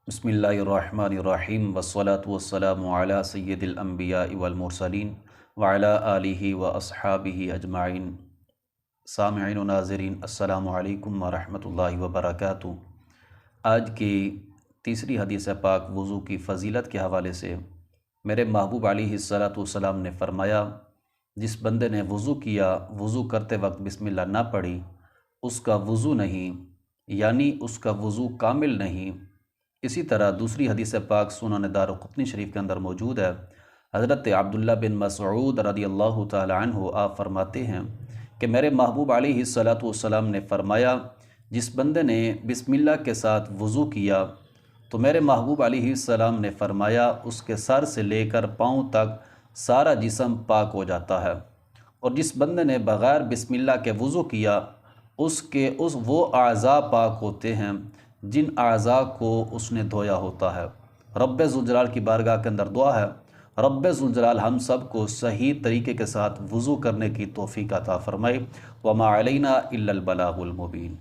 بسم اللہ الرحمن الرحیم والصلاة والسلام علی سید الانبیاء والمرسلین وعلی آلہ واصحابہ اجمعین۔ سامعین و ناظرین، السلام علیکم ورحمۃ اللہ وبرکاتہ۔ آج کی تیسری حدیث پاک وضو کی فضیلت کے حوالے سے میرے محبوب علیہ الصلاۃ والسلام نے فرمایا، جس بندے نے وضو کیا، وضو کرتے وقت بسم اللہ نہ پڑھی، اس کا وضو نہیں، یعنی اس کا وضو کامل نہیں۔ اسی طرح دوسری حدیث پاک سنن دارقطنی شریف کے اندر موجود ہے۔ حضرت عبداللہ بن مسعود رضی اللہ تعالی عنہ آپ فرماتے ہیں کہ میرے محبوب علیہ الصلاۃ والسلام نے فرمایا، جس بندے نے بسم اللہ کے ساتھ وضو کیا تو میرے محبوب علیہ السلام نے فرمایا اس کے سر سے لے کر پاؤں تک سارا جسم پاک ہو جاتا ہے، اور جس بندے نے بغیر بسم اللہ کے وضو کیا وہ اعضاء پاک ہوتے ہیں جن اعضاء کو اس نے دھویا ہوتا ہے۔ رب ذوالجلال کی بارگاہ کے اندر دعا ہے، رب ذوالجلال ہم سب کو صحیح طریقے کے ساتھ وضو کرنے کی توفیق عطا فرمائے۔ وما علینا الا البلاغ المبین۔